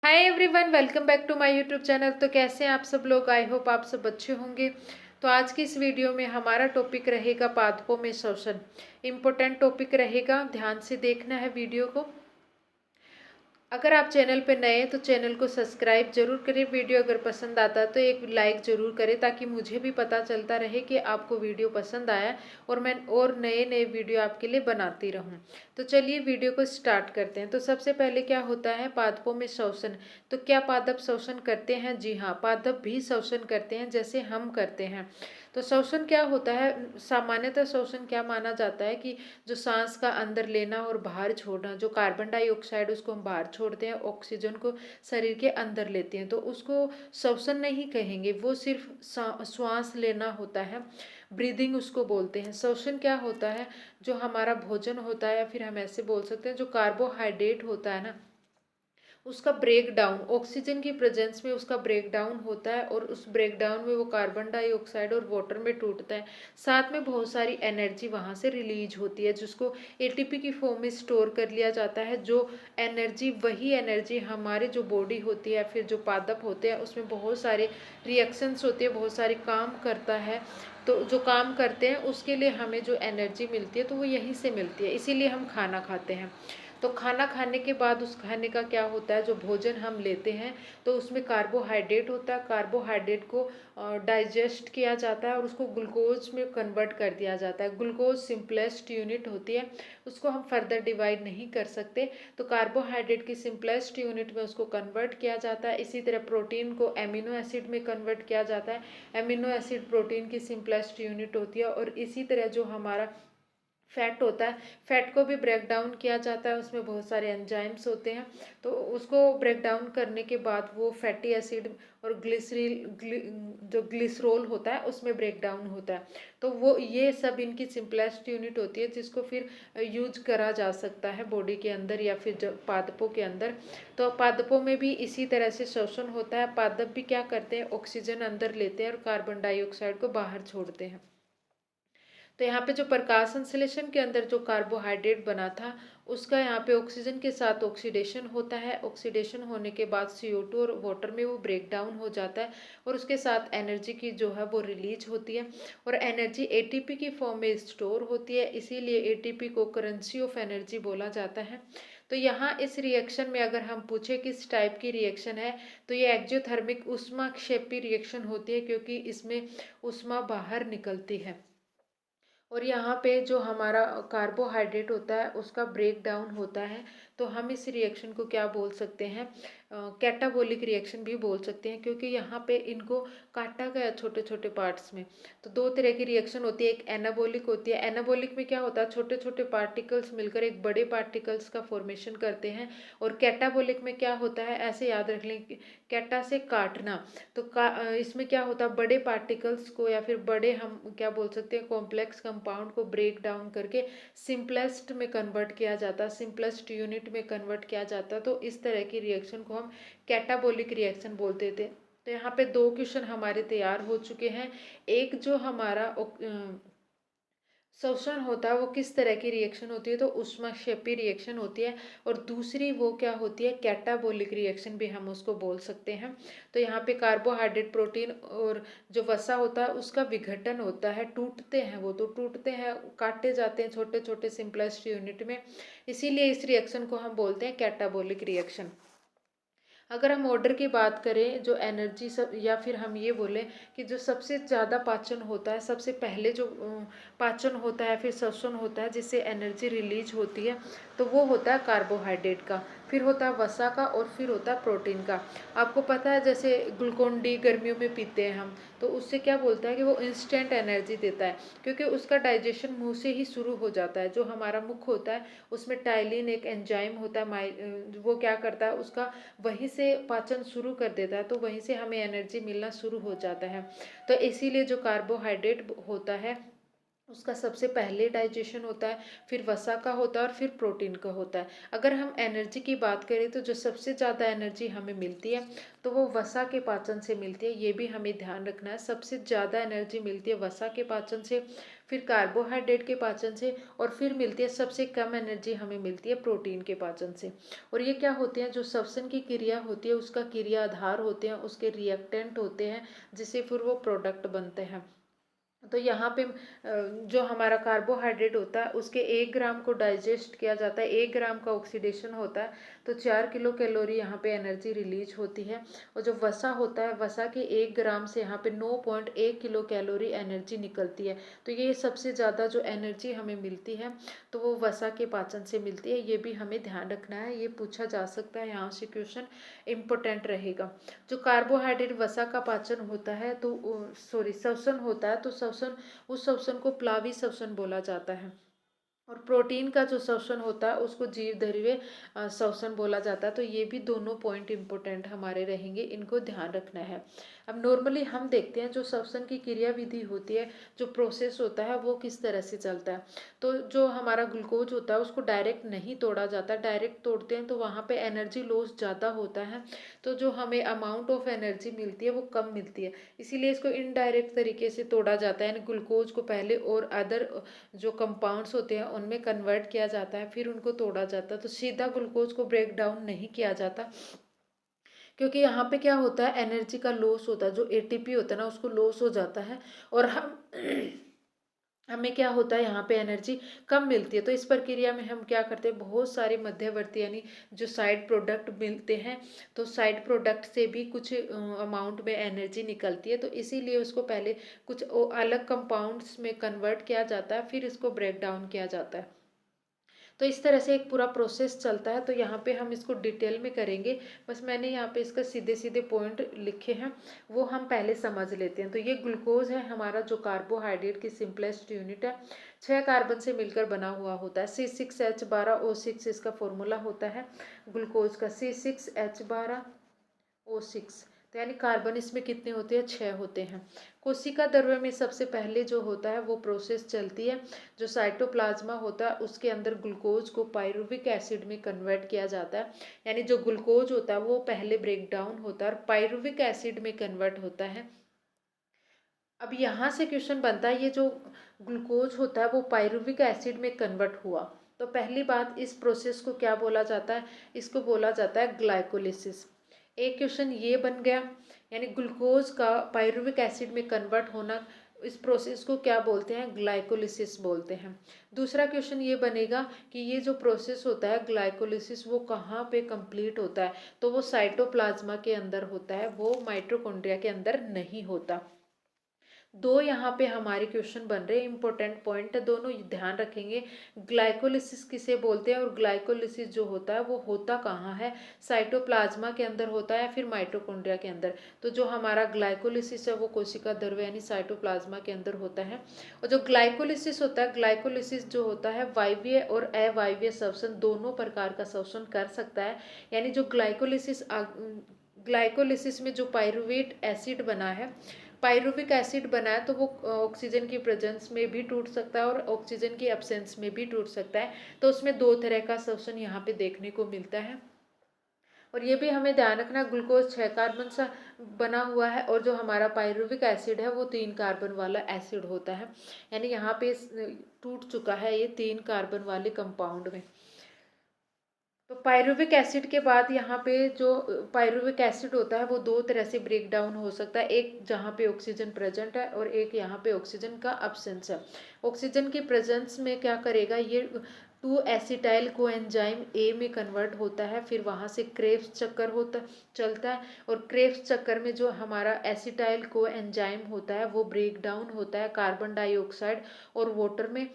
Hi everyone, welcome back to my YouTube channel. तो कैसे हैं आप सब लोग? आई होप आप सब अच्छे होंगे। तो आज की इस वीडियो में हमारा टॉपिक रहेगा पादपों में श्वसन। इम्पोर्टेंट टॉपिक रहेगा, ध्यान से देखना है वीडियो को। अगर आप चैनल पर नए हैं तो चैनल को सब्सक्राइब जरूर करें। वीडियो अगर पसंद आता है तो एक लाइक ज़रूर करें ताकि मुझे भी पता चलता रहे कि आपको वीडियो पसंद आया और मैं और नए नए वीडियो आपके लिए बनाती रहूं। तो चलिए वीडियो को स्टार्ट करते हैं। तो सबसे पहले क्या होता है पादपों में श्वसन। तो क्या पादप श्वसन करते हैं? जी हाँ, पादप भी श्वसन करते हैं जैसे हम करते हैं। तो श्वसन क्या होता है? सामान्यतः श्वसन क्या माना जाता है कि जो सांस का अंदर लेना और बाहर छोड़ना, जो कार्बन डाइऑक्साइड उसको हम बाहर छोड़ते हैं, ऑक्सीजन को शरीर के अंदर लेते हैं, तो उसको श्वसन नहीं कहेंगे, वो सिर्फ श्वास लेना होता है। ब्रीदिंग उसको बोलते हैं। श्वसन क्या होता है? जो हमारा भोजन होता है, या फिर हम ऐसे बोल सकते हैं जो कार्बोहाइड्रेट होता है ना, उसका ब्रेक डाउन ऑक्सीजन की प्रेजेंस में उसका ब्रेक डाउन होता है और उस ब्रेक डाउन में वो कार्बन डाइऑक्साइड और वाटर में टूटता है। साथ में बहुत सारी एनर्जी वहाँ से रिलीज होती है जिसको एटीपी की फॉर्म में स्टोर कर लिया जाता है। जो एनर्जी, वही एनर्जी हमारे जो बॉडी होती है, फिर जो पादप होते हैं, उसमें बहुत सारे रिएक्शंस होते हैं, बहुत सारे काम करता है। तो जो काम करते हैं उसके लिए हमें जो एनर्जी मिलती है तो वो यहीं से मिलती है, इसीलिए हम खाना खाते हैं। तो खाना खाने के बाद उस खाने का क्या होता है, जो भोजन हम लेते हैं तो उसमें कार्बोहाइड्रेट होता है। कार्बोहाइड्रेट को डाइजेस्ट किया जाता है और उसको ग्लूकोज में कन्वर्ट कर दिया जाता है। ग्लूकोज सिंपलेस्ट यूनिट होती है, उसको हम फर्दर डिवाइड नहीं कर सकते। तो कार्बोहाइड्रेट की सिंपलेस्ट यूनिट में उसको कन्वर्ट किया जाता है। इसी तरह प्रोटीन को एमिनो एसिड में कन्वर्ट किया जाता है। एमिनो एसिड प्रोटीन की सिंपलेस्ट यूनिट होती है। और इसी तरह जो हमारा फैट होता है, फैट को भी ब्रेक डाउन किया जाता है, उसमें बहुत सारे एंजाइम्स होते हैं। तो उसको ब्रेक डाउन करने के बाद वो फैटी एसिड और जो ग्लिसरॉल होता है उसमें ब्रेक डाउन होता है। तो वो ये सब इनकी सिंपलेस्ट यूनिट होती है जिसको फिर यूज करा जा सकता है बॉडी के अंदर या फिर पादपों के अंदर। तो पादपों में भी इसी तरह से श्वसन होता है। पादप भी क्या करते हैं, ऑक्सीजन अंदर लेते हैं और कार्बन डाइऑक्साइड को बाहर छोड़ते हैं। तो यहाँ पे जो प्रकाश संश्लेषण के अंदर जो कार्बोहाइड्रेट बना था, उसका यहाँ पे ऑक्सीजन के साथ ऑक्सीडेशन होता है। ऑक्सीडेशन होने के बाद CO2 और वाटर में वो ब्रेक डाउन हो जाता है और उसके साथ एनर्जी की जो है वो रिलीज होती है। और एनर्जी एटीपी की फॉर्म में स्टोर होती है, इसीलिए एटीपी को करेंसी ऑफ एनर्जी बोला जाता है। तो यहाँ इस रिएक्शन में अगर हम पूछे किस टाइप की रिएक्शन है, तो ये एक्जियोथर्मिक ऊष्माक्षेपी रिएक्शन होती है, क्योंकि इसमें ऊष्मा बाहर निकलती है। और यहाँ पे जो हमारा कार्बोहाइड्रेट होता है उसका ब्रेक डाउन होता है। तो हम इस रिएक्शन को क्या बोल सकते हैं, कैटाबोलिक रिएक्शन भी बोल सकते हैं, क्योंकि यहाँ पे इनको काटा गया छोटे छोटे पार्ट्स में। तो दो तरह की रिएक्शन होती है, एक एनाबोलिक होती है। एनाबोलिक में क्या होता है, छोटे छोटे पार्टिकल्स मिलकर एक बड़े पार्टिकल्स का फॉर्मेशन करते हैं। और कैटाबोलिक में क्या होता है, ऐसे याद रख लें, कैटा से काटना। तो इसमें क्या होता है, बड़े पार्टिकल्स को या फिर बड़े हम क्या बोल सकते हैं कॉम्प्लेक्स कंपाउंड को ब्रेक डाउन करके सिंपलेस्ट में कन्वर्ट किया जाता है, सिंपलेस्ट यूनिट में कन्वर्ट किया जाता है। तो इस तरह की रिएक्शन को हम कैटाबोलिक रिएक्शन बोलते थे। तो यहाँ पे दो क्वेश्चन हमारे तैयार हो चुके हैं। एक जो हमारा श्वसन होता है वो किस तरह की रिएक्शन होती है, तो ऊष्माक्षेपी रिएक्शन होती है। और दूसरी वो क्या होती है, कैटाबोलिक रिएक्शन भी हम उसको बोल सकते हैं। तो यहाँ पे कार्बोहाइड्रेट, प्रोटीन और जो वसा होता है उसका विघटन होता है, टूटते हैं, वो तो टूटते हैं, काटे जाते हैं छोटे छोटे सिंपलेस्ट यूनिट में। इसीलिए इस रिएक्शन को हम बोलते हैं कैटाबोलिक रिएक्शन। अगर हम ऑर्डर की बात करें, जो एनर्जी सब, या फिर हम ये बोलें कि जो सबसे ज़्यादा पाचन होता है, सबसे पहले जो पाचन होता है फिर श्वसन होता है जिससे एनर्जी रिलीज होती है, तो वो होता है कार्बोहाइड्रेट का, फिर होता है वसा का और फिर होता है प्रोटीन का। आपको पता है जैसे ग्लूकोन डी गर्मियों में पीते हैं हम, तो उससे क्या बोलता है कि वो इंस्टेंट एनर्जी देता है, क्योंकि उसका डाइजेशन मुंह से ही शुरू हो जाता है। जो हमारा मुख होता है उसमें टाइलिन एक एंजाइम होता है, वो क्या करता है, उसका वहीं से पाचन शुरू कर देता है, तो वहीं से हमें एनर्जी मिलना शुरू हो जाता है। तो इसीलिए जो कार्बोहाइड्रेट होता है उसका सबसे पहले डाइजेशन होता है, फिर वसा का होता है और फिर प्रोटीन का होता है। अगर हम एनर्जी की बात करें तो जो सबसे ज़्यादा एनर्जी हमें मिलती है तो वो वसा के पाचन से मिलती है, ये भी हमें ध्यान रखना है। सबसे ज़्यादा एनर्जी मिलती है वसा के पाचन से, फिर कार्बोहाइड्रेट के पाचन से, और फिर मिलती है सबसे कम एनर्जी हमें मिलती है प्रोटीन के पाचन से। और ये क्या होते हैं, जो श्वसन की क्रिया होती है उसका क्रिया आधार होते हैं, उसके रिएक्टेंट होते हैं, जिससे फिर वो प्रोडक्ट बनते हैं। तो यहाँ पे जो हमारा कार्बोहाइड्रेट होता है उसके 1 ग्राम को डाइजेस्ट किया जाता है, 1 ग्राम का ऑक्सीडेशन होता है, तो 4 किलो कैलोरी यहाँ पे एनर्जी रिलीज होती है। और जो वसा होता है, वसा के 1 ग्राम से यहाँ पे 9.1 किलो कैलोरी एनर्जी निकलती है। तो ये सबसे ज़्यादा जो एनर्जी हमें मिलती है तो वो वसा के पाचन से मिलती है, ये भी हमें ध्यान रखना है। ये पूछा जा सकता है, यहाँ से क्वेश्चन इम्पोर्टेंट रहेगा। जो कार्बोहाइड्रेट वसा का पाचन होता है तो सॉरी श्वसन होता है, तो श्वसन, उस श्वसन को प्लावी श्वसन बोला जाता है। और प्रोटीन का जो श्वसन होता है उसको जीवधर्मी श्वसन बोला जाता है। तो ये भी दोनों पॉइंट इम्पोर्टेंट हमारे रहेंगे, इनको ध्यान रखना है। अब नॉर्मली हम देखते हैं जो श्वसन की क्रिया विधि होती है, जो प्रोसेस होता है वो किस तरह से चलता है। तो जो हमारा ग्लूकोज होता है उसको डायरेक्ट नहीं तोड़ा जाता, डायरेक्ट तोड़ते हैं तो वहाँ पे एनर्जी लॉस ज़्यादा होता है, तो जो हमें अमाउंट ऑफ एनर्जी मिलती है वो कम मिलती है। इसीलिए इसको इनडायरेक्ट तरीके से तोड़ा जाता है, यानी ग्लूकोज को पहले और अदर जो कंपाउंड्स होते हैं उनमें कन्वर्ट किया जाता है, फिर उनको तोड़ा जाता है। तो सीधा ग्लूकोज को ब्रेक डाउन नहीं किया जाता, क्योंकि यहाँ पे क्या होता है, एनर्जी का लॉस होता है, जो एटीपी होता है ना उसको लॉस हो जाता है, और हम हमें क्या होता है यहाँ पे एनर्जी कम मिलती है। तो इस प्रक्रिया में हम क्या करते हैं, बहुत सारे मध्यवर्ती यानी जो साइड प्रोडक्ट मिलते हैं, तो साइड प्रोडक्ट से भी कुछ अमाउंट में एनर्जी निकलती है, तो इसीलिए उसको पहले कुछ अलग कंपाउंड्स में कन्वर्ट किया जाता है, फिर इसको ब्रेक डाउन किया जाता है। तो इस तरह से एक पूरा प्रोसेस चलता है। तो यहाँ पे हम इसको डिटेल में करेंगे, बस मैंने यहाँ पे इसका सीधे सीधे पॉइंट लिखे हैं, वो हम पहले समझ लेते हैं। तो ये ग्लूकोज है हमारा, जो कार्बोहाइड्रेट की सिंपलेस्ट यूनिट है, 6 कार्बन से मिलकर बना हुआ होता है। C6H12O6 इसका फॉर्मूला होता है ग्लूकोज का, C6H12O6। तो यानी कार्बन इसमें कितने होते हैं, 6 होते हैं। कोशिका द्रव्य में सबसे पहले जो होता है वो प्रोसेस चलती है, जो साइटोप्लाज्मा होता है उसके अंदर ग्लूकोज को पायरुविक एसिड में कन्वर्ट किया जाता है। यानी जो ग्लूकोज होता है वो पहले ब्रेक डाउन होता है और पायरुविक एसिड में कन्वर्ट होता है। अब यहाँ से क्वेश्चन बनता है, ये जो ग्लूकोज होता है वो पायरुविक एसिड में कन्वर्ट हुआ, तो पहली बात इस प्रोसेस को क्या बोला जाता है, इसको बोला जाता है ग्लाइकोलिसिस। एक क्वेश्चन ये बन गया, यानी ग्लूकोज का पायरुविक एसिड में कन्वर्ट होना, इस प्रोसेस को क्या बोलते हैं, ग्लाइकोलिसिस बोलते हैं। दूसरा क्वेश्चन ये बनेगा कि ये जो प्रोसेस होता है ग्लाइकोलिसिस वो कहाँ पे कंप्लीट होता है, तो वो साइटोप्लाज्मा के अंदर होता है, वो माइटोकॉन्ड्रिया के अंदर नहीं होता। दो यहाँ पे हमारे क्वेश्चन बन रहे हैं, इंपॉर्टेंट पॉइंट है, दोनों ध्यान रखेंगे। ग्लाइकोलिसिस किसे बोलते हैं और ग्लाइकोलिसिस जो होता है वो होता कहाँ है, साइटोप्लाज्मा के अंदर होता है या फिर माइटोकॉन्ड्रिया के अंदर। तो जो हमारा ग्लाइकोलिसिस है वो कोशिका द्रव्य यानी साइटोप्लाज्मा के अंदर होता है। और जो ग्लाइकोलिसिस होता है, ग्लाइकोलिसिस जो होता है वायवीय और अवायवीय श्वसन दोनों प्रकार का श्वसन कर सकता है। यानी जो ग्लाइकोलिसिस में जो पायरुवेट एसिड बना है, पायरुविक एसिड बना है, तो वो ऑक्सीजन की प्रेजेंस में भी टूट सकता है और ऑक्सीजन की एब्सेंस में भी टूट सकता है। तो उसमें दो तरह का श्वसन यहाँ पे देखने को मिलता है। और ये भी हमें ध्यान रखना, ग्लूकोज 6 कार्बन से बना हुआ है और जो हमारा पायरुविक एसिड है वो 3 कार्बन वाला एसिड होता है। यानी यहाँ पे टूट चुका है ये 3 कार्बन वाले कंपाउंड में। तो पायरुविक एसिड के बाद यहाँ पे जो पायरुविक एसिड होता है वो दो तरह से ब्रेक डाउन हो सकता है, एक जहाँ पे ऑक्सीजन प्रेजेंट है और एक यहाँ पे ऑक्सीजन का अब्सेंस है। ऑक्सीजन की प्रेजेंस में क्या करेगा, ये 2 एसिटाइल को एंजाइम ए में कन्वर्ट होता है, फिर वहाँ से क्रेब्स चक्कर होता चलता है, और क्रेब्स चक्कर में जो हमारा एसिटाइल को एंजाइम होता है वो ब्रेक डाउन होता है कार्बन डाइऑक्साइड और वाटर में।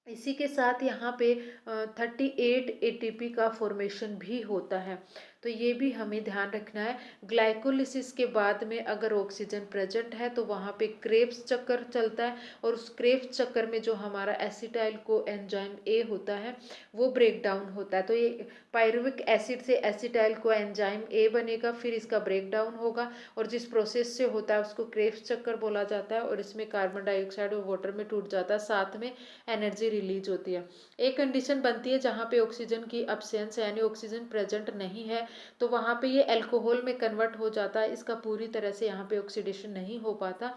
इसी के साथ यहाँ पे 38 ATP का फॉर्मेशन भी होता है। तो ये भी हमें ध्यान रखना है। ग्लाइकोलिसिस के बाद में अगर ऑक्सीजन प्रेजेंट है तो वहाँ पे क्रेब्स चक्कर चलता है, और उस क्रेब्स चक्कर में जो हमारा एसिटाइल को एंजाइम ए होता है वो ब्रेक डाउन होता है। तो ये पायरुविक एसिड से एसिटाइल को एंजाइम ए बनेगा, फिर इसका ब्रेक डाउन होगा, और जिस प्रोसेस से होता है उसको क्रेब्स चक्कर बोला जाता है, और इसमें कार्बन डाइऑक्साइड और वाटर में टूट जाता है, साथ में एनर्जी रिलीज होती है। एक कंडीशन बनती है जहाँ पे ऑक्सीजन की अब्सेंस है, यानी ऑक्सीजन प्रेजेंट नहीं है, तो वहाँ पे ये अल्कोहल में कन्वर्ट हो जाता है, इसका पूरी तरह से यहाँ पे ऑक्सीडेशन नहीं हो पाता।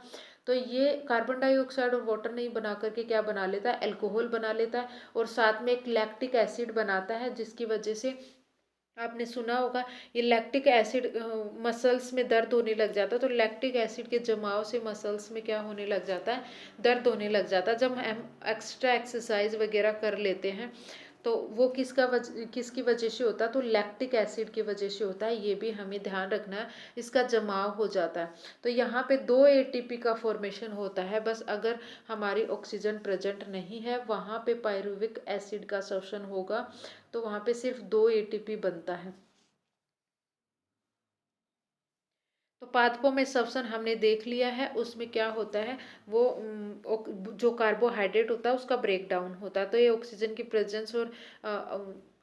तो ये कार्बन डाइऑक्साइड और वाटर नहीं बना करके क्या बना लेता है, अल्कोहल बना लेता है, और साथ में एक लैक्टिक एसिड बनाता है, जिसकी वजह से आपने सुना होगा ये लैक्टिक एसिड मसल्स में दर्द होने लग जाता है। तो लैक्टिक एसिड के जमाव से मसल्स में क्या होने लग जाता है, दर्द होने लग जाता है। जब हम एक्स्ट्रा एक्सरसाइज वगैरह कर लेते हैं तो वो किसकी वजह से होता है, तो लैक्टिक एसिड की वजह से होता है। ये भी हमें ध्यान रखना है, इसका जमाव हो जाता है। तो यहाँ पे 2 एटीपी का फॉर्मेशन होता है बस, अगर हमारी ऑक्सीजन प्रेजेंट नहीं है वहाँ पे पायरुविक एसिड का शोषण होगा, तो वहाँ पे सिर्फ 2 एटीपी बनता है। तो पादपों में श्वसन हमने देख लिया है, उसमें क्या होता है, वो जो कार्बोहाइड्रेट होता है उसका ब्रेक डाउन होता है। तो ये ऑक्सीजन की प्रेजेंस और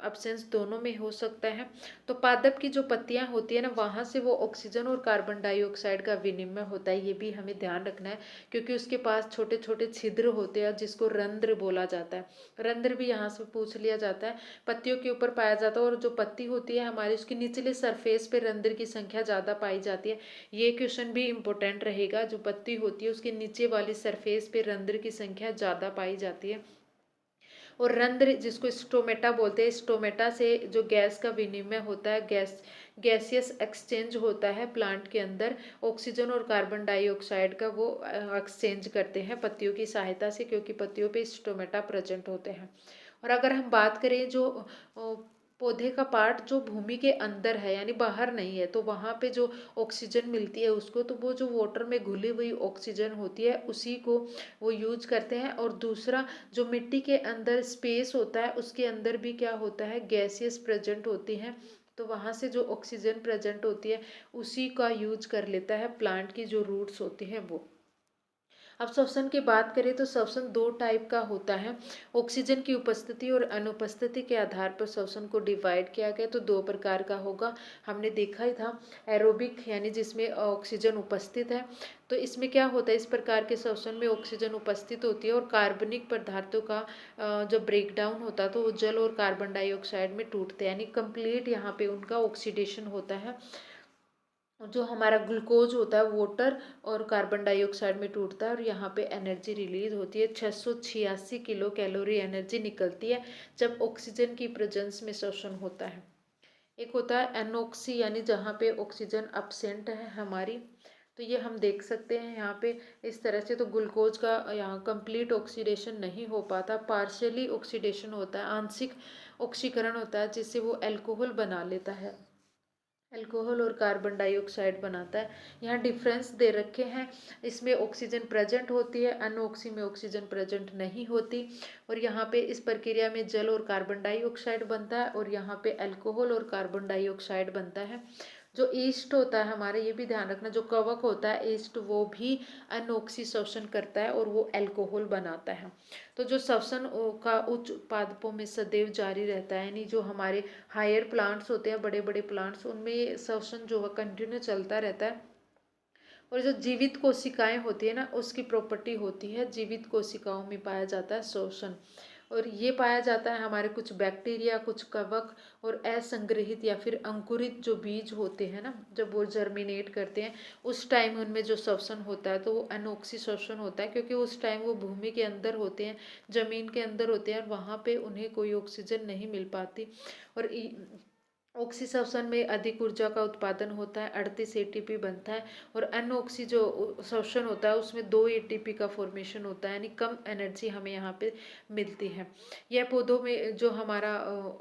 अब्सेंस दोनों में हो सकता है। तो पादप की जो पत्तियां होती है ना, वहाँ से वो ऑक्सीजन और कार्बन डाइऑक्साइड का विनिमय होता है, ये भी हमें ध्यान रखना है, क्योंकि उसके पास छोटे छोटे छिद्र होते हैं जिसको रंध्र बोला जाता है। रंध्र भी यहाँ से पूछ लिया जाता है, पत्तियों के ऊपर पाया जाता है, और जो पत्ती होती है हमारी उसकी निचले सरफेस पे रंध्र की संख्या ज़्यादा पाई जाती है। ये क्वेश्चन भी इम्पोर्टेंट रहेगा, जो पत्ती होती है उसके नीचे वाली सरफेस पे रंध्र की संख्या ज़्यादा पाई जाती है। और रंध्र जिसको स्टोमेटा बोलते हैं, स्टोमेटा से जो गैस का विनिमय होता है, गैसियस एक्सचेंज होता है प्लांट के अंदर, ऑक्सीजन और कार्बन डाइऑक्साइड का वो एक्सचेंज करते हैं पत्तियों की सहायता से, क्योंकि पत्तियों पे स्टोमेटा प्रेजेंट होते हैं। और अगर हम बात करें जो पौधे का पार्ट जो भूमि के अंदर है यानी बाहर नहीं है, तो वहाँ पे जो ऑक्सीजन मिलती है उसको, तो वो जो वाटर में घुली हुई ऑक्सीजन होती है उसी को वो यूज करते हैं। और दूसरा जो मिट्टी के अंदर स्पेस होता है उसके अंदर भी क्या होता है, गैसेस प्रेजेंट होती हैं, तो वहाँ से जो ऑक्सीजन प्रेजेंट होती है उसी का यूज कर लेता है प्लांट की जो रूट्स होती हैं वो। अब श्वसन की बात करें तो श्वसन 2 टाइप का होता है। ऑक्सीजन की उपस्थिति और अनुपस्थिति के आधार पर श्वसन को डिवाइड किया गया, तो 2 प्रकार का होगा। हमने देखा ही था, एरोबिक यानी जिसमें ऑक्सीजन उपस्थित है, तो इसमें क्या होता है, इस प्रकार के श्वसन में ऑक्सीजन उपस्थित होती है, और कार्बनिक पदार्थों का जब ब्रेक डाउन होता है तो वो जल और कार्बन डाइऑक्साइड में टूटते हैं, यानी कंप्लीट यहाँ पे उनका ऑक्सीडेशन होता है। जो हमारा ग्लूकोज होता है वाटर और कार्बन डाइऑक्साइड में टूटता है, और यहाँ पे एनर्जी रिलीज होती है। 686 किलो कैलोरी एनर्जी निकलती है जब ऑक्सीजन की प्रेजेंस में श्वसन होता है। एक होता है एनोक्सी, यानी जहाँ पे ऑक्सीजन अपसेंट है हमारी, तो ये हम देख सकते हैं यहाँ पे इस तरह से। तो ग्लूकोज का यहाँ कंप्लीट ऑक्सीडेशन नहीं हो पाता, पार्शियली ऑक्सीडेशन होता है, आंशिक ऑक्सीकरण होता है, जिससे वो अल्कोहल बना लेता है, अल्कोहल और कार्बन डाइऑक्साइड बनाता है। यहाँ डिफरेंस दे रखे हैं, इसमें ऑक्सीजन प्रेजेंट होती है, अनऑक्सी में ऑक्सीजन प्रेजेंट नहीं होती। और यहाँ पे इस प्रक्रिया में जल और कार्बन डाइऑक्साइड बनता है, और यहाँ पे अल्कोहल और कार्बन डाइऑक्साइड बनता है। जो ईस्ट होता है हमारे, ये भी ध्यान रखना, जो कवक होता है ईस्ट, वो भी अनऑक्सी श्वसन करता है और वो अल्कोहल बनाता है। तो जो श्वसन का उच्च पादपों में सदैव जारी रहता है, यानी जो हमारे हायर प्लांट्स होते हैं, बड़े बड़े प्लांट्स, उनमें ये श्वसन जो है कंटिन्यू चलता रहता है। और जो जीवित कोशिकाएं होती है ना, उसकी प्रॉपर्टी होती है, जीवित कोशिकाओं में पाया जाता है श्वसन, और ये पाया जाता है हमारे कुछ बैक्टीरिया, कुछ कवक, और असंग्रहित या फिर अंकुरित जो बीज होते हैं ना, जब वो जर्मिनेट करते हैं उस टाइम उनमें जो श्वसन होता है तो वो अनोक्सी श्वसन होता है, क्योंकि उस टाइम वो भूमि के अंदर होते हैं, जमीन के अंदर होते हैं, और वहाँ पे उन्हें कोई ऑक्सीजन नहीं मिल पाती। और ऑक्सी श्वसन में अधिक ऊर्जा का उत्पादन होता है, 38 एटीपी बनता है। और अनऑक्सी जो श्वसन होता है उसमें 2 एटीपी का फॉर्मेशन होता है, यानी कम एनर्जी हमें यहाँ पे मिलती है। यह पौधों में जो हमारा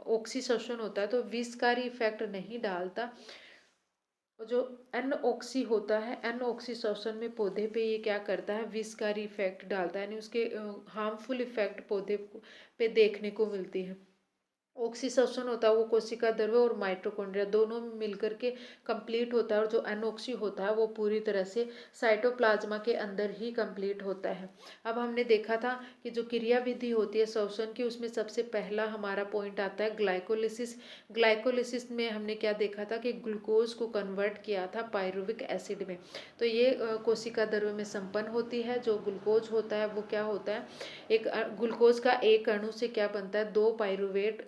ऑक्सी श्वसन होता है तो विषकारी इफेक्ट नहीं डालता। जो अनऑक्सी होता है, अनऑक्सी श्वसन में पौधे पे ये क्या करता है, विषकारी इफेक्ट डालता है, यानी उसके हार्मफुल इफेक्ट पौधे पे देखने को मिलती है। ऑक्सीसोशन होता है वो कोशिका द्रव्य और माइटोकॉन्ड्रिया दोनों मिलकर के कंप्लीट होता है, और जो एनऑक्सी होता है वो पूरी तरह से साइटोप्लाज्मा के अंदर ही कंप्लीट होता है। अब हमने देखा था कि जो क्रिया विधि होती है श्वसन की, उसमें सबसे पहला हमारा पॉइंट आता है ग्लाइकोलिसिस। ग्लाइकोलिसिस में हमने क्या देखा था कि ग्लूकोज को कन्वर्ट किया था पायरुविक एसिड में। तो ये कोशिका द्रव्य में संपन्न होती है। जो ग्लूकोज होता है वो क्या होता है, एक ग्लूकोज का एक अणु से क्या बनता है, दो पायरुवेट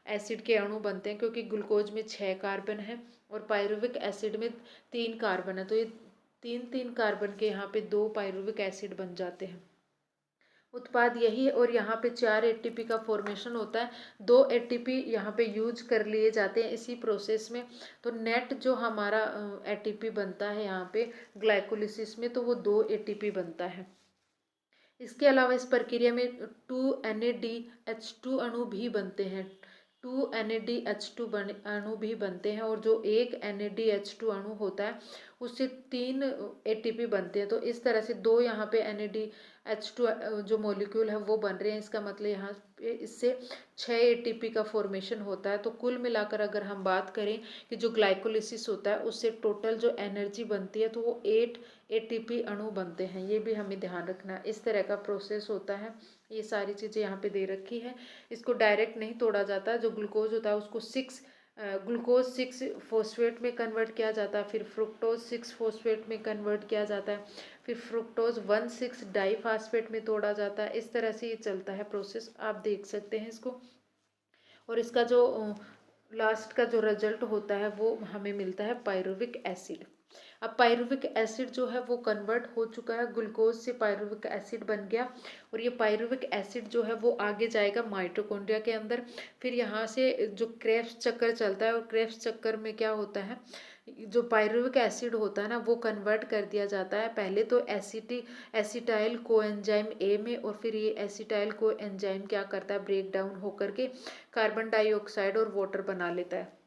एसिड के अणु बनते हैं, क्योंकि ग्लूकोज में 6 कार्बन है और पायरुविक एसिड में 3 कार्बन है। तो ये तीन तीन कार्बन के यहाँ पे दो पायरुविक एसिड बन जाते हैं। उत्पाद यही है, और यहाँ पे 4 ATP का फॉर्मेशन होता है। 2 ATP यहाँ पे यूज कर लिए जाते हैं इसी प्रोसेस में। तो नेट जो हमारा ATP बनता है यहाँ पे ग्लाइकोलिसिस में, तो वो 2 ATP बनता है। इसके अलावा इस प्रक्रिया में 2 NADH2 अणु भी बनते हैं। 2 NADH2 अणु भी बनते हैं, और जो एक NADH2 अणु होता है उससे 3 ATP बनते हैं। तो इस तरह से दो यहाँ पे NADH2 जो मॉलिक्यूल है वो बन रहे हैं। इसका मतलब यहाँ पे इससे 6 ATP का फॉर्मेशन होता है। तो कुल मिलाकर अगर हम बात करें कि जो ग्लाइकोलिसिस होता है उससे टोटल जो एनर्जी बनती है तो वो 8 ATP अणु बनते हैं। ये भी हमें ध्यान रखना है, इस तरह का प्रोसेस होता है। ये सारी चीज़ें यहाँ पे दे रखी है। इसको डायरेक्ट नहीं तोड़ा जाता। जो ग्लूकोज होता है उसको ग्लूकोज 6 फॉस्फेट में कन्वर्ट किया जाता है, फिर फ्रुक्टोज 6 फॉस्फेट में कन्वर्ट किया जाता है, फिर फ्रुक्टोज 1,6 डाईफास्फेट में तोड़ा जाता है। इस तरह से ये चलता है प्रोसेस, आप देख सकते हैं इसको। और इसका जो लास्ट का जो रिजल्ट होता है वो हमें मिलता है पायरुविक एसिड। अब पायरुविक एसिड जो है वो कन्वर्ट हो चुका है, ग्लूकोज से पायरुविक एसिड बन गया, और ये पायरुविक एसिड जो है वो आगे जाएगा माइटोकॉन्ड्रिया के अंदर। फिर यहाँ से जो क्रेब्स चक्कर चलता है, और क्रेब्स चक्कर में क्या होता है, जो पायरुविक एसिड होता है ना वो कन्वर्ट कर दिया जाता है पहले तो एसिटाइल कोएंजाइम ए में, और फिर ये एसिटाइल कोएंजाइम क्या करता है, ब्रेक डाउन होकर के कार्बन डाइऑक्साइड और वाटर बना लेता है।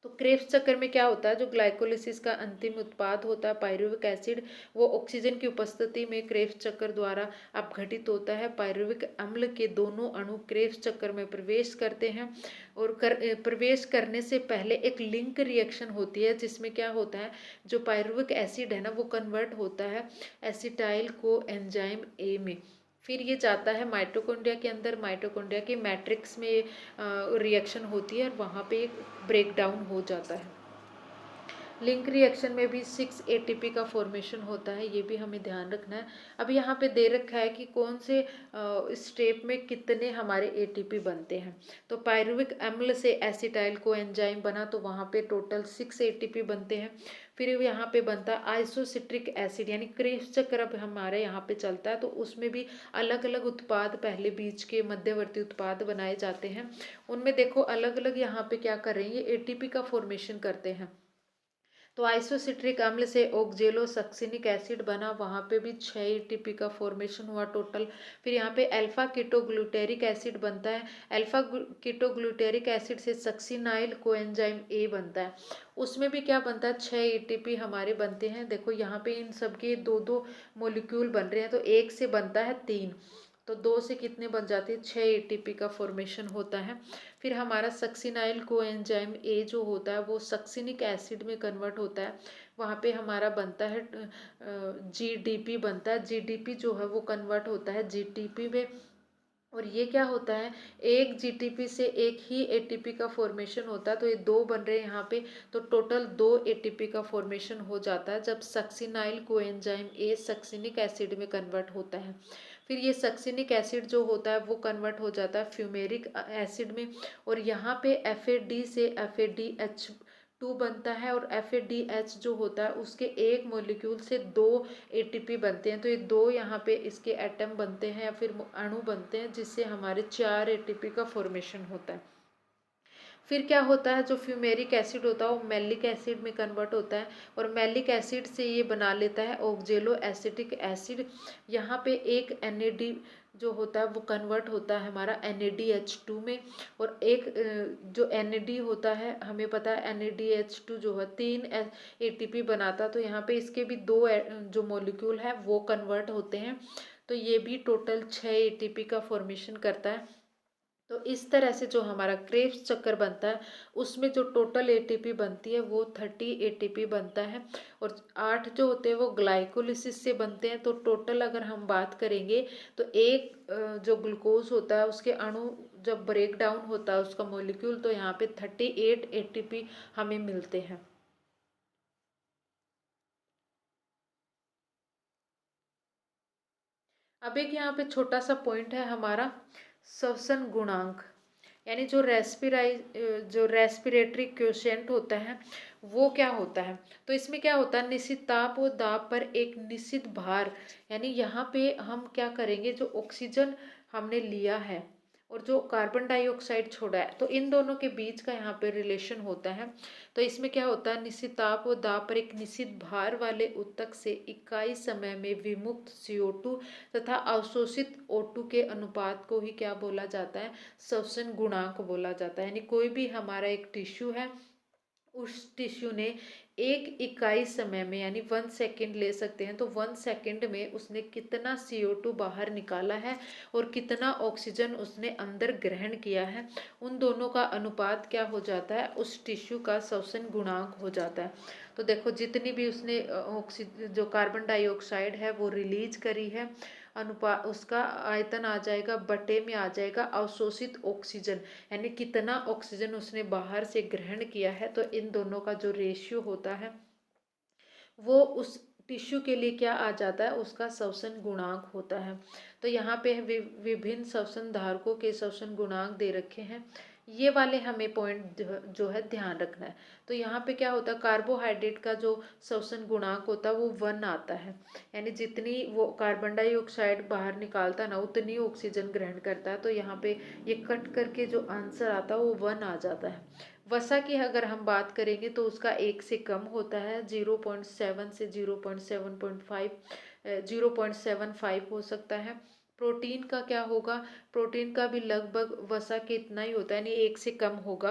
तो क्रेब्स चक्कर में क्या होता है, जो ग्लाइकोलिसिस का अंतिम उत्पाद होता है पायरुविक एसिड, वो ऑक्सीजन की उपस्थिति में क्रेब्स चक्कर द्वारा अपघटित होता है। पायरुविक अम्ल के दोनों अणु क्रेब्स चक्कर में प्रवेश करते हैं, और प्रवेश करने से पहले एक लिंक रिएक्शन होती है, जिसमें क्या होता है, जो पायरुविक एसिड है ना वो कन्वर्ट होता है एसिटाइल को एंजाइम ए में। फिर ये जाता है माइटोकॉन्ड्रिया के अंदर। माइटोकॉन्ड्रिया के मैट्रिक्स में रिएक्शन होती है, और वहाँ पे ब्रेक डाउन हो जाता है। लिंक रिएक्शन में भी 6 ATP का फॉर्मेशन होता है, ये भी हमें ध्यान रखना है। अब यहाँ पे दे रखा है कि कौन से स्टेप में कितने हमारे ATP बनते हैं। तो पायरुविक अम्ल से एसिटाइल को एंजाइम बना, तो वहाँ पे टोटल 6 ATP बनते हैं। फिर यहाँ पे बनता है आइसोसिट्रिक एसिड, यानी क्रेब्स चक्र अब हमारे यहाँ पे चलता है, तो उसमें भी अलग अलग उत्पाद, पहले बीच के मध्यवर्ती उत्पाद बनाए जाते हैं। उनमें देखो अलग अलग यहाँ पे क्या कर रहे हैं, ये ATP का फॉर्मेशन करते हैं। तो आइसोसिट्रिक अम्ल से ऑक्जेलो सक्सिनिक एसिड बना, वहाँ पे भी 6 ATP का फॉर्मेशन हुआ टोटल। फिर यहाँ पे अल्फा कीटोग्लूटेरिक एसिड बनता है। अल्फा कीटोग्लूटेरिक एसिड से सक्सिनाइल कोएंजाइम ए बनता है, उसमें भी क्या बनता है, 6 ATP हमारे बनते हैं। देखो यहाँ पे इन सबके दो दो मोलिक्यूल बन रहे हैं, तो एक से बनता है 3, तो 2 से कितने बन जाते हैं, 6 ATP का फॉर्मेशन होता है। फिर हमारा सक्सिनाइल कोएंजाइम ए जो होता है वो सक्सिनिक एसिड में कन्वर्ट होता है, वहाँ पे हमारा बनता है GDP बनता है। GDP जो है वो कन्वर्ट होता है GTP में, और ये क्या होता है, एक GTP से एक ही ATP का फॉर्मेशन होता है। तो ये दो बन रहे हैं यहाँ पे, तो टोटल 2 ATP का फॉर्मेशन हो जाता है जब succinyl coenzyme A succinic acid में कन्वर्ट होता है। फिर ये सक्सिनिक एसिड जो होता है वो कन्वर्ट हो जाता है फ्यूमेरिक एसिड में, और यहाँ पे FAD से FADH2 बनता है, और FADH जो होता है उसके एक मोलिक्यूल से 2 ATP बनते हैं। तो ये दो यहाँ पे इसके एटम बनते हैं या फिर अणु बनते हैं, जिससे हमारे 4 ATP का फॉर्मेशन होता है। फिर क्या होता है, जो फ्यूमेरिक एसिड होता है वो मैलिक एसिड में कन्वर्ट होता है, और मैलिक एसिड से ये बना लेता है ऑक्जेलो एसिटिक एसिड। यहाँ पे एक NAD जो होता है वो कन्वर्ट होता है हमारा NADH2 में, और एक जो NAD होता है, हमें पता है NADH2 जो है 3 ATP बनाता, तो यहाँ पे इसके भी दो जो मॉलिक्यूल है वो कन्वर्ट होते हैं। तो ये भी टोटल 6 ATP का फॉर्मेशन करता है। तो इस तरह से जो हमारा क्रेब्स चक्कर बनता है उसमें जो टोटल एटीपी बनती है वो 30 एटीपी बनता है। और 8 जो होते हैं वो ग्लाइकोलिसिस से बनते हैं। तो टोटल अगर हम बात करेंगे तो एक जो ग्लूकोज होता है उसके अणु जब ब्रेक डाउन होता है उसका मॉलिक्यूल, तो यहाँ पे 38 एटीपी हमें मिलते हैं। अब एक यहाँ पे छोटा सा पॉइंट है हमारा श्वसन गुणांक, यानी जो रेस्पिरेटरी क्वोशिएंट होता है वो क्या होता है। तो इसमें क्या होता है, निश्चित ताप और दाब पर एक निश्चित भार, यानी यहाँ पे हम क्या करेंगे, जो ऑक्सीजन हमने लिया है और जो कार्बन डाइऑक्साइड छोड़ा है, तो इन दोनों के बीच का यहाँ पे रिलेशन होता है। तो इसमें क्या होता है, निश्चित ताप और दाब पर एक निश्चित भार वाले ऊतक से इकाई समय में विमुक्त CO2 तथा अवशोषित O2 के अनुपात को ही क्या बोला जाता है, श्वसन गुणांक बोला जाता है। यानी कोई भी हमारा एक टिश्यू है, उस टिश्यू ने एक इकाई समय में यानी 1 सेकेंड ले सकते हैं, तो 1 सेकेंड में उसने कितना CO2 बाहर निकाला है और कितना ऑक्सीजन उसने अंदर ग्रहण किया है, उन दोनों का अनुपात क्या हो जाता है, उस टिश्यू का श्वसन गुणांक हो जाता है। तो देखो जितनी भी उसने ऑक्सीजन जो कार्बन डाइऑक्साइड है वो रिलीज करी है, अनुपात उसका आयतन आ जाएगा बटे में आ जाएगा अवशोषित ऑक्सीजन, यानी कितना ऑक्सीजन उसने बाहर से ग्रहण किया है। तो इन दोनों का जो रेशियो होता है वो उस टिश्यू के लिए क्या आ जाता है, उसका श्वसन गुणांक होता है। तो यहाँ पे विभिन्न श्वसन धारकों के श्वसन गुणांक दे रखे हैं, ये वाले हमें पॉइंट जो है ध्यान रखना है। तो यहाँ पे क्या होता है, कार्बोहाइड्रेट का जो श्वसन गुणांक होता है वो 1 आता है, यानी जितनी वो कार्बन डाइऑक्साइड बाहर निकालता है ना उतनी ऑक्सीजन ग्रहण करता है। तो यहाँ पे ये कट करके जो आंसर आता है वो 1 आ जाता है। वसा की अगर हम बात करेंगे तो उसका 1 से कम होता है, 0.7 से 0.75 हो सकता है। प्रोटीन का क्या होगा, प्रोटीन का भी लगभग वसा के इतना ही होता है, यानी 1 से कम होगा।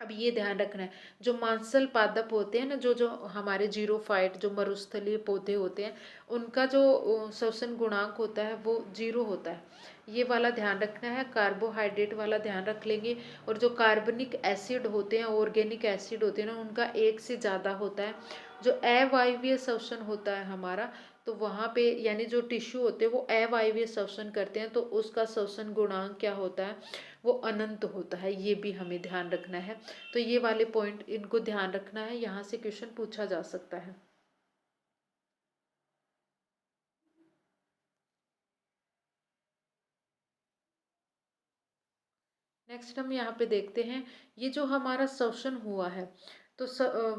अब ये ध्यान रखना है, जो मांसल पादप होते हैं ना, जो जो हमारे जीरोफाइट जो मरुस्थलीय पौधे होते हैं, उनका जो श्वसन गुणांक होता है वो 0 होता है। ये वाला ध्यान रखना है, कार्बोहाइड्रेट वाला ध्यान रख लेंगे। और जो कार्बनिक एसिड होते हैं, ऑर्गेनिक एसिड होते हैं ना, उनका 1 से ज़्यादा होता है। जो अवायवीय श्वसन होता है हमारा, तो वहाँ पे यानी जो टिश्यू होते हैं वो अवायवीय श्वसन करते हैं, तो उसका श्वसन गुणांक क्या होता है, वो अनंत होता है। ये भी हमें ध्यान रखना है। तो ये वाले पॉइंट इनको ध्यान रखना है, यहाँ से क्वेश्चन पूछा जा सकता है। नेक्स्ट हम यहाँ पे देखते हैं, ये जो हमारा श्वसन हुआ है, तो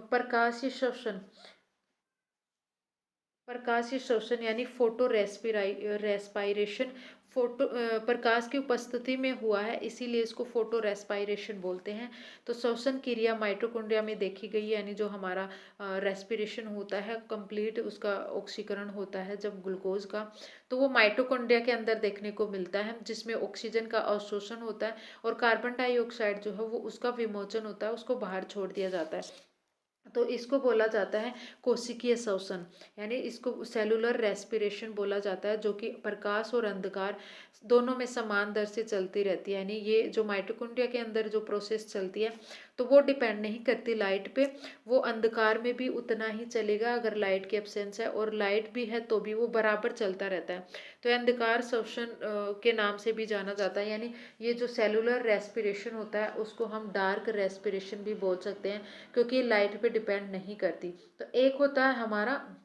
प्रकाशीय श्वसन, प्रकाशीय श्वसन यानी फोटो रेस्पायरेशन, प्रकाश की उपस्थिति में हुआ है, इसीलिए इसको फोटो रेस्पायरेशन बोलते हैं। तो श्वसन क्रिया माइटोकॉन्ड्रिया में देखी गई है, यानी जो हमारा रेस्पिरेशन होता है कंप्लीट, उसका ऑक्सीकरण होता है जब ग्लूकोज का, तो वो माइटोकॉन्ड्रिया के अंदर देखने को मिलता है, जिसमें ऑक्सीजन का अवशोषण होता है और कार्बन डाइऑक्साइड जो है वो उसका विमोचन होता है, उसको बाहर छोड़ दिया जाता है। तो इसको बोला जाता है कोशिकीय श्वसन, यानी इसको सेलुलर रेस्पिरेशन बोला जाता है, जो कि प्रकाश और अंधकार दोनों में समान दर से चलती रहती है। यानी ये जो माइटोकॉन्ड्रिया के अंदर जो प्रोसेस चलती है, तो वो डिपेंड नहीं करती लाइट पे, वो अंधकार में भी उतना ही चलेगा अगर लाइट की एब्सेंस है, और लाइट भी है तो भी वो बराबर चलता रहता है। तो अंधकार श्वसन के नाम से भी जाना जाता है। यानी ये जो सेलुलर रेस्पिरेशन होता है उसको हम डार्क रेस्पिरेशन भी बोल सकते हैं, क्योंकि लाइट पे डिपेंड नहीं करती। तो एक होता है हमारा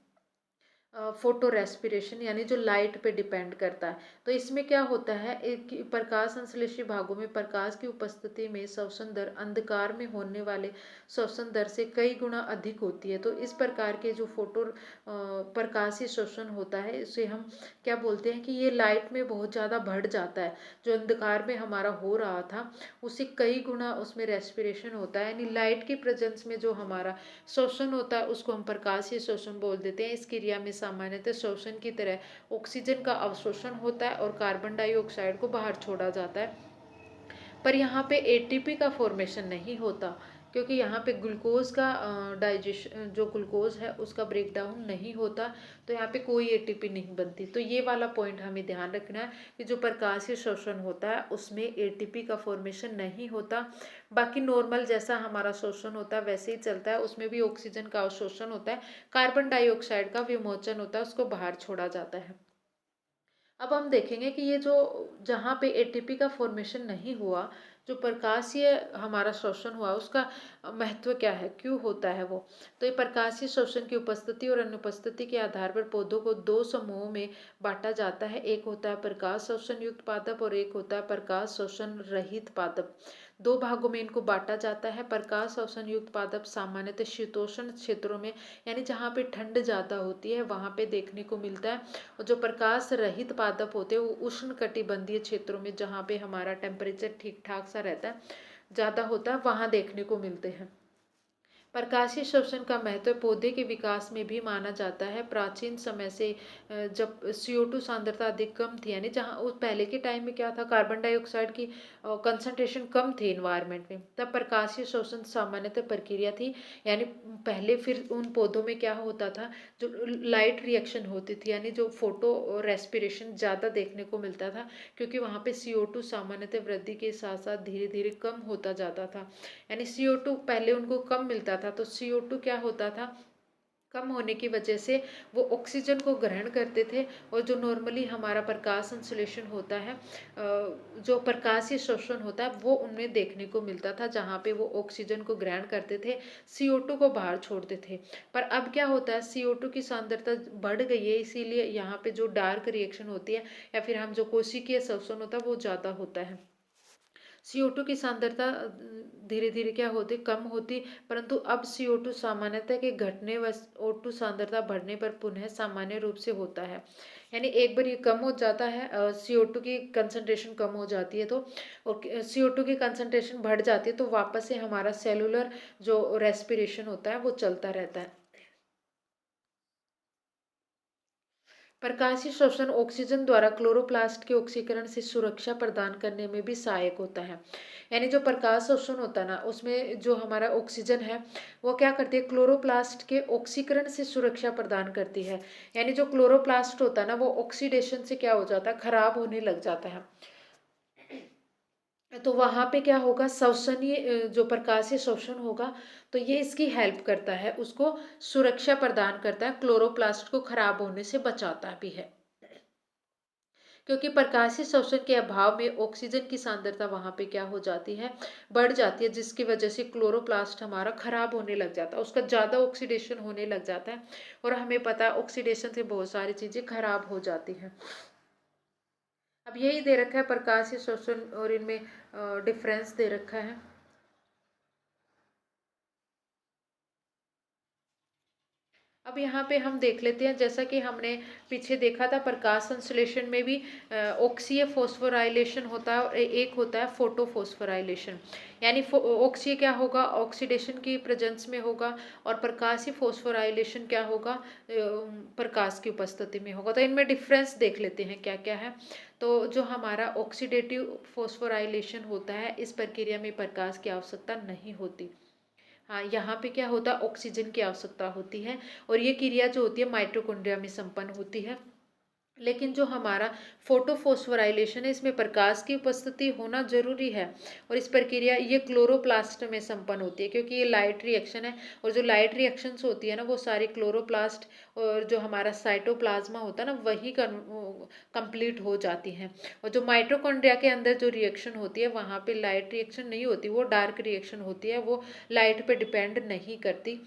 फोटो रेस्पिरेशन, यानी जो लाइट पे डिपेंड करता है। तो इसमें क्या होता है, एक प्रकाश संश्लेषी भागों में प्रकाश की उपस्थिति में श्वसन दर अंधकार में होने वाले श्वसन दर से कई गुना अधिक होती है। तो इस प्रकार के जो फोटो प्रकाशीय श्वसन होता है, इसे हम क्या बोलते हैं कि ये लाइट में बहुत ज़्यादा बढ़ जाता है, जो अंधकार में हमारा हो रहा था उससे कई गुना उसमें रेस्पिरेशन होता है। यानी लाइट की प्रेजेंस में जो हमारा श्वसन होता है उसको हम प्रकाशीय श्वसन बोल देते हैं। इस क्रिया में सामान्यतः श्वसन की तरह ऑक्सीजन का अवशोषण होता है और कार्बन डाइऑक्साइड को बाहर छोड़ा जाता है, पर यहाँ पे एटीपी का फॉर्मेशन नहीं होता। क्योंकि यहाँ पे ग्लूकोज का डाइजेशन, जो ग्लूकोज है उसका ब्रेक डाउन नहीं होता, तो यहाँ पे कोई एटीपी नहीं बनती। तो ये वाला पॉइंट हमें ध्यान रखना है कि जो प्रकाशीय शोषण होता है उसमें एटीपी का फॉर्मेशन नहीं होता। बाकी नॉर्मल जैसा हमारा शोषण होता है वैसे ही चलता है, उसमें भी ऑक्सीजन का अवशोषण होता है, कार्बन डाइऑक्साइड का विमोचन होता है, उसको बाहर छोड़ा जाता है। अब हम देखेंगे कि ये जो जहाँ पे एटीपी का फॉर्मेशन नहीं हुआ, जो प्रकाशीय हमारा शोषण हुआ, उसका महत्व क्या है, क्यों होता है वो। तो ये प्रकाशीय शोषण की उपस्थिति और अनुपस्थिति के आधार पर पौधों को दो समूहों में बांटा जाता है। एक होता है प्रकाश शोषण युक्त पादप और एक होता है प्रकाश शोषण रहित पादप। दो भागों में इनको बांटा जाता है। प्रकाश शोषण युक्त पादप सामान्यतः शीतोष्ण क्षेत्रों में, यानी जहाँ पे ठंड ज़्यादा होती है वहाँ पे देखने को मिलता है। और जो प्रकाश रहित पादप होते हैं वो उष्ण कटिबंधीय क्षेत्रों में, जहाँ पे हमारा टेम्परेचर ठीक ठाक सा रहता है, ज़्यादा होता है, वहाँ देखने को मिलते हैं। प्रकाशीय शोषण का महत्व पौधे के विकास में भी माना जाता है। प्राचीन समय से जब CO2 सांद्रता अधिक कम थी, यानी जहाँ उस पहले के टाइम में क्या था, कार्बन डाइऑक्साइड की कंसंट्रेशन कम थी इन्वायरमेंट में, तब प्रकाशीय शोषण सामान्यतः प्रक्रिया थी। यानी पहले फिर उन पौधों में क्या होता था, जो लाइट रिएक्शन होती थी, यानी जो फोटो रेस्पिरेशन ज़्यादा देखने को मिलता था, क्योंकि वहाँ पे CO2 सामान्यतः वृद्धि के साथ साथ धीरे धीरे कम होता जाता था। यानी CO2 पहले उनको कम मिलता था, तो CO2 क्या होता था, कम होने की वजह से वो ऑक्सीजन को ग्रहण करते थे। और जो नॉर्मली हमारा प्रकाश संश्लेषण होता है, जो प्रकाशीय शोषण होता है, वो उनमें देखने को मिलता था, जहाँ पे वो ऑक्सीजन को ग्रहण करते थे, CO2 को बाहर छोड़ते थे। पर अब क्या होता है, CO2 की सांद्रता बढ़ गई है, इसीलिए यहाँ पे जो डार्क रिएक्शन होती है या फिर हम जो कोशिकीय शोषण होता है वो ज़्यादा होता है। CO2 की सांद्रता धीरे धीरे क्या होती, कम होती, परंतु अब CO2 सामान्यतः के घटने व O2 सांद्रता बढ़ने पर पुनः सामान्य रूप से होता है। यानी एक बार ये कम हो जाता है, CO2 की कंसंट्रेशन कम हो जाती है, तो और CO2 की कंसंट्रेशन बढ़ जाती है, तो वापस से हमारा सेलुलर जो रेस्पिरेशन होता है वो चलता रहता है। प्रकाशीय शोषण ऑक्सीजन द्वारा क्लोरोप्लास्ट के ऑक्सीकरण से सुरक्षा प्रदान करने में भी सहायक होता है। यानी जो प्रकाश शोषण होता है ना, उसमें जो हमारा ऑक्सीजन है वो क्या करती है, क्लोरोप्लास्ट के ऑक्सीकरण से सुरक्षा प्रदान करती है। यानी जो क्लोरोप्लास्ट होता है ना, वो ऑक्सीडेशन से क्या हो जाता है, खराब होने लग जाता है। तो वहाँ पे क्या होगा, शोषणीय जो प्रकाशीय शोषण होगा, तो ये इसकी हेल्प करता है, उसको सुरक्षा प्रदान करता है, क्लोरोप्लास्ट को खराब होने से बचाता भी है। क्योंकि प्रकाशीय शोषण के अभाव में ऑक्सीजन की सांद्रता वहाँ पे क्या हो जाती है, बढ़ जाती है, जिसकी वजह से क्लोरोप्लास्ट हमारा खराब होने लग जाता है, उसका ज़्यादा ऑक्सीडेशन होने लग जाता है। और हमें पता है ऑक्सीडेशन से बहुत सारी चीज़ें खराब हो जाती हैं। अब यही दे रखा है प्रकाशीय शोषण और इनमें डिफरेंस दे रखा है। अब यहाँ पे हम देख लेते हैं, जैसा कि हमने पीछे देखा था, प्रकाश संश्लेषण में भी ऑक्सीय फोस्फोराइलेशन होता है और एक होता है फोटो फोस्फोराइलेशन। यानी ऑक्सीय क्या होगा, ऑक्सीडेशन की प्रेजेंस में होगा, और प्रकाशीय फोस्फोराइलेशन क्या होगा, प्रकाश की उपस्थिति में होगा। तो इनमें डिफरेंस देख लेते हैं क्या क्या है। तो जो हमारा ऑक्सीडेटिव फोस्फोराइलेशन होता है, इस प्रक्रिया में प्रकाश की आवश्यकता नहीं होती। हाँ, यहाँ पे क्या होता है, ऑक्सीजन की आवश्यकता होती है, और ये क्रिया जो होती है माइटोकॉन्ड्रिया में संपन्न होती है। लेकिन जो हमारा फोटोफॉस्फोराइलेशन है, इसमें प्रकाश की उपस्थिति होना जरूरी है, और इस प्रक्रिया ये क्लोरोप्लास्ट में संपन्न होती है, क्योंकि ये लाइट रिएक्शन है, और जो लाइट रिएक्शंस होती है ना, वो सारी क्लोरोप्लास्ट और जो हमारा साइटोप्लाज्मा होता है ना, वही कंप्लीट हो जाती हैं। और जो माइटोकॉन्ड्रिया के अंदर जो रिएक्शन होती है, वहाँ पे लाइट रिएक्शन नहीं होती, वो डार्क रिएक्शन होती है, वो लाइट पे डिपेंड नहीं करती।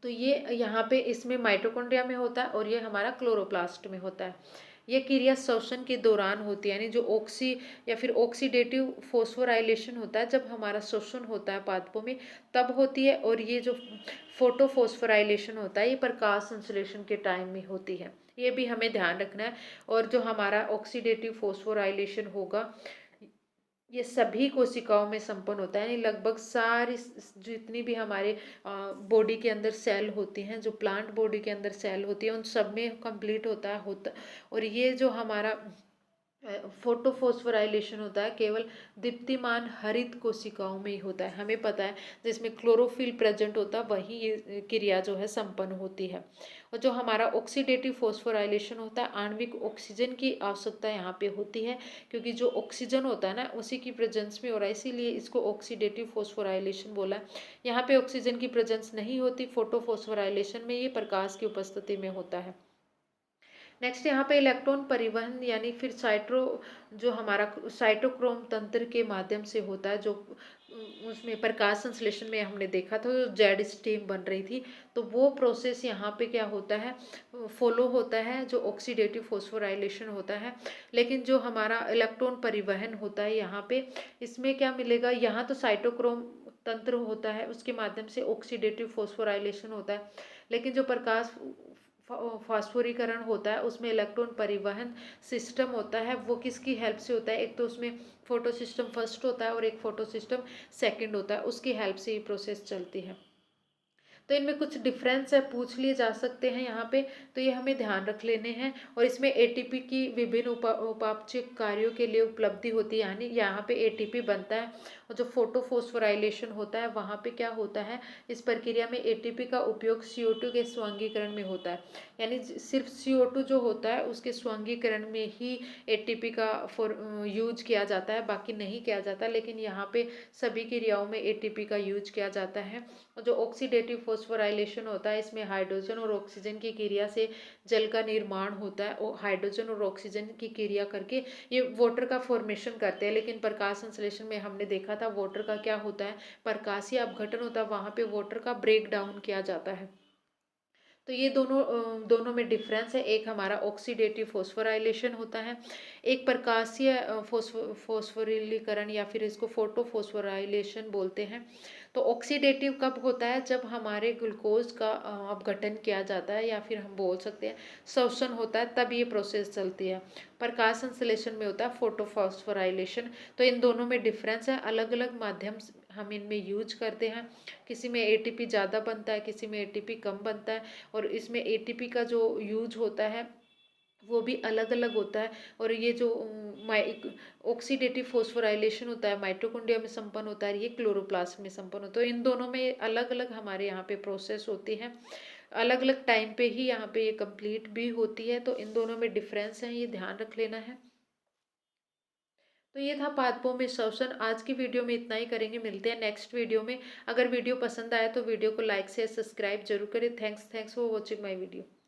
तो ये यहाँ पे इसमें माइटोकॉन्ड्रिया में होता है, और ये हमारा क्लोरोप्लास्ट में होता है। ये क्रिया श्वसन के दौरान होती है, यानी जो ऑक्सी या फिर ऑक्सीडेटिव फोस्फोराइलेशन होता है, जब हमारा श्वसन होता है पादपों में, तब होती है। और ये जो फोटोफोस्फोराइलेशन होता है, ये प्रकाश संश्लेषण के टाइम में होती है, ये भी हमें ध्यान रखना है। और जो हमारा ऑक्सीडेटिव फोस्फोराइलेशन होगा, ये सभी कोशिकाओं में संपन्न होता है, यानी लगभग सारी जितनी भी हमारे बॉडी के अंदर सेल होती हैं, जो प्लांट बॉडी के अंदर सेल होती है, उन सब में कंप्लीट होता है। और ये जो हमारा फोटोफॉस्फोराइलेशन होता है केवल दीप्तिमान हरित कोशिकाओं में ही होता है। हमें पता है जिसमें क्लोरोफिल प्रेजेंट होता है वही ये क्रिया जो है संपन्न होती है। और जो हमारा ऑक्सीडेटिव फोस्फोराइलेशन होता है आणविक ऑक्सीजन की आवश्यकता यहाँ पे होती है, क्योंकि जो ऑक्सीजन होता है ना उसी की प्रेजेंस में हो रहा है, इसीलिए इसको ऑक्सीडेटिव फोस्फोराइलेशन बोला है। यहाँ पे ऑक्सीजन की प्रेजेंस नहीं होती फोटोफॉस्फोराइलेशन में, ये प्रकाश की उपस्थिति में होता है। नेक्स्ट यहाँ पे इलेक्ट्रॉन परिवहन यानी फिर जो हमारा साइटोक्रोम तंत्र के माध्यम से होता है, जो उसमें प्रकाश संश्लेषण में हमने देखा था जो जेड स्ट्रीम बन रही थी, तो वो प्रोसेस यहाँ पे क्या होता है, फॉलो होता है, जो ऑक्सीडेटिव फोस्फोराइलेशन होता है। लेकिन जो हमारा इलेक्ट्रॉन परिवहन होता है यहाँ पे, इसमें क्या मिलेगा, यहाँ तो साइटोक्रोम तंत्र होता है उसके माध्यम से ऑक्सीडेटिव फोस्फोराइलेशन होता है, लेकिन जो प्रकाश फास्फोरीकरण होता है उसमें इलेक्ट्रॉन परिवहन सिस्टम होता है, वो किसकी हेल्प से होता है, एक तो उसमें फोटो सिस्टम फर्स्ट होता है और एक फोटो सिस्टम सेकंड होता है, उसकी हेल्प से ये प्रोसेस चलती है। तो इनमें कुछ डिफरेंस है, पूछ लिए जा सकते हैं यहाँ पे, तो ये हमें ध्यान रख लेने हैं। और इसमें एटीपी की विभिन्न उपापचय कार्यों के लिए उपलब्धि होती है, यानी यहाँ पे एटीपी बनता है। और जो फोटोफॉस्फोराइलेशन होता है वहाँ पे क्या होता है, इस प्रक्रिया में एटीपी का उपयोग CO2 के स्वांगीकरण में होता है, यानी सिर्फ CO2 जो होता है उसके स्वांगीकरण में ही एटीपी का यूज किया जाता है, बाकी नहीं किया जाता। लेकिन यहाँ पे सभी क्रियाओं में एटीपी का यूज किया जाता है। और जो ऑक्सीडेटिव फोस्फोराइलेशन होता है इसमें हाइड्रोजन और ऑक्सीजन की क्रिया से जल का निर्माण होता है, और हाइड्रोजन और ऑक्सीजन की क्रिया करके ये वाटर का फॉर्मेशन करते हैं। लेकिन प्रकाश संश्लेषण में हमने देखा था वाटर का क्या होता है, प्रकाशीय अपघटन होता है, वहाँ पे वाटर का ब्रेक डाउन किया जाता है। तो ये दोनों में डिफरेंस है, एक हमारा ऑक्सीडेटिव फोस्फोराइलेशन होता है, एक प्रकाशीय फोस्फोरिलीकरण या फिर इसको फोटोफोस्फोराइलेशन बोलते हैं। तो ऑक्सीडेटिव कब होता है, जब हमारे ग्लूकोज का अपघटन किया जाता है या फिर हम बोल सकते हैं शोषण होता है, तब ये प्रोसेस चलती है। प्रकाश संश्लेषण में होता है फोटोफॉस्फोराइलेशन। तो इन दोनों में डिफरेंस है, अलग अलग माध्यम हम इनमें यूज करते हैं, किसी में एटीपी ज़्यादा बनता है, किसी में एटीपी कम बनता है, और इसमें एटीपी का जो यूज होता है वो भी अलग अलग होता है। और ये जो ऑक्सीडेटिव फोस्फोराइलेशन होता है माइटोकॉन्ड्रिया में संपन्न होता है, ये क्लोरोप्लास्ट में संपन्न होता है। तो इन दोनों में अलग अलग हमारे यहाँ पे प्रोसेस होती है, अलग अलग टाइम पे ही यहाँ पे ये कंप्लीट भी होती है। तो इन दोनों में डिफरेंस है, ये ध्यान रख लेना है। तो ये था पादपों में श्वसन। आज की वीडियो में इतना ही करेंगे, मिलते हैं नेक्स्ट वीडियो में। अगर वीडियो पसंद आया तो वीडियो को लाइक शेयर सब्सक्राइब जरूर करें। Thanks for watching my video.